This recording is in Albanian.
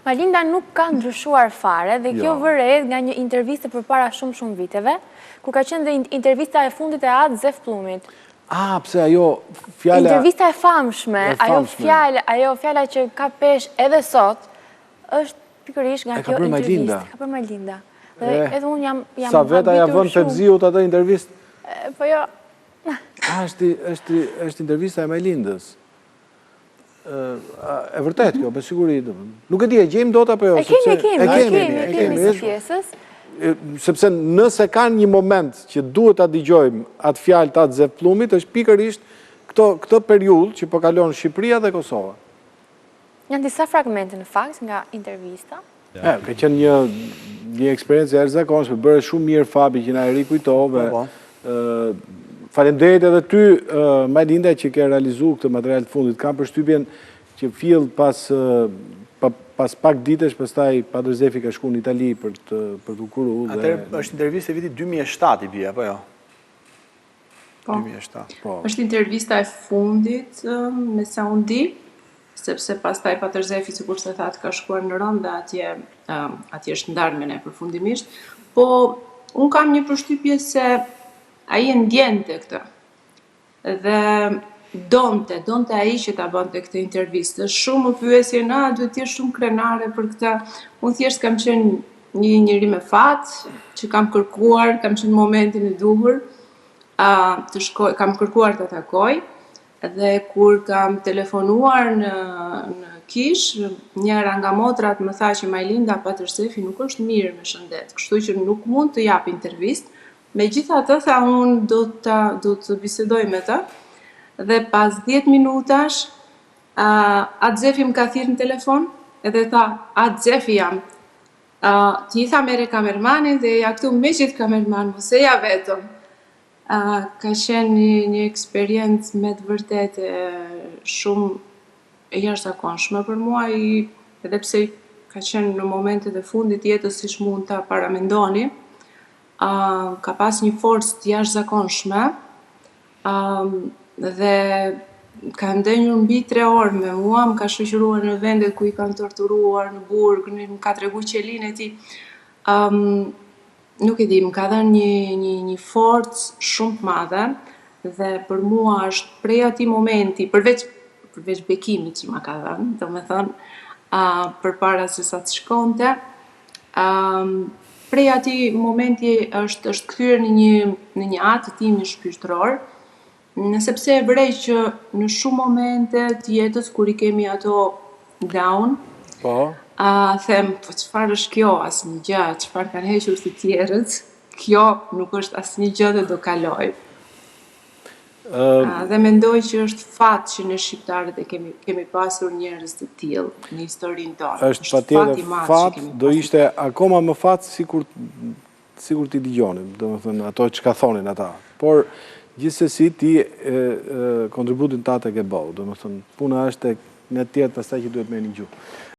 Malinda nuk ka ndryshuar fare dhe kjo vëret nga një interviste përpara shumë viteve, ku ka qenë dhe intervista e fundit e Atë Zef Plumit. Pse ajo fjala... Intervista e famshme, ajo fjala që ka pesh edhe sot, është pikërisht nga kjo interviste. Ka për Malinda. Dhe edhe unë jam sa veta ja vën Fevziut atë intervist? Po jo... është intervista e Malindës. E vërtet kjo, për siguri. Nuk e di, e gjejmë dot apo jo? E kemi si pjesës. Sepse nëse kanë një moment që duhet ta dëgjojmë atë fjalë të Atë Zef Plumit, është pikërisht këtë periudhë që po kalon Shqipëria dhe Kosova. Janë disa fragmente në fakt nga intervista. Ka qenë një eksperiencë e jashtëzakonshme, bëre shumë mirë Fabi që na e rikujtove. Faleminderit edhe ty, Malinda, që ke realizuar këtë material të fundit. Kam përshtypjen që fill pas pak ditësh, pastaj Padre Zefi ka shkuar në Itali për të kuru. Atëherë është intervistë e vitit 2007 i bie, apo jo? Po. 2007. Është intervista e fundit, me sa unë di, sepse pastaj Padre Zefi, sikur se thatë, ka shkuar në Rom dhe atje është ndarë me ne përfundimisht. Po, unë kam një përshtypje se ai e ndjente këtë. Dhe donte ai që ta bënte këtë intervistë. Shumë më pyesje duhet të jesh shumë krenare për këtë. Unë thjesht kam qenë një njeri me fat, që kam kërkuar, kam qenë momentin e duhur, kam kërkuar të takoj, dhe kur kam telefonuar në kish, njëra nga motrat më tha që Malinda Padre Zefi nuk është mirë me shëndet, kështu që nuk mund të jap intervistë. Megjithatë, tha unë do të bisedoj me të, dhe pas 10 minutash, Atë Zefi më ka thirrë në telefon, edhe tha, Atë Zefi jam. Ti tha mere kamermanin dhe ja këtu me gjithë kamerman, mos e ja vetëm. Ka qenë një eksperiencë me të vërtetë shumë e jashtëzakonshme për mua, edhe pse ka qenë në momentet e fundit jetës siç mund ta paramendoni. Ka pas një forcë të jashtëzakonshme dhe ka ndenjur mbi 3 orë me mua, më ka shoqëruar në vendet ku i kanë torturuar, në burg, më ka treguar qelinë e tij. Nuk e di, më ka dhënë një forcë shumë të madhe dhe për mua është prej atij momenti, përveç bekimit që ma ka dhënë, domethënë përpara se sa të shkonte, prej atij momenti është kthyer në një atë tim shpirtëror, sepse e vrej që në shumë momente të jetës kur i kemi ato down, them, po çfarë është kjo, asnjë gjë, çfarë kanë hequr të tjerët, kjo nuk është asnjë gjë dhe do kaloj. Dhe mendoj që është fat që ne shqiptarët e kemi pasur njerëz të tillë në historinë tonë. Është patjetër fat, do ishte akoma më fat sikur ti dëgjonin, domethënë ato çka thonin ata. Por gjithsesi ti kontributin tatë e ke bëu, domethënë puna është tek ne të tjerë pastaj që duhet merrni gjuhë.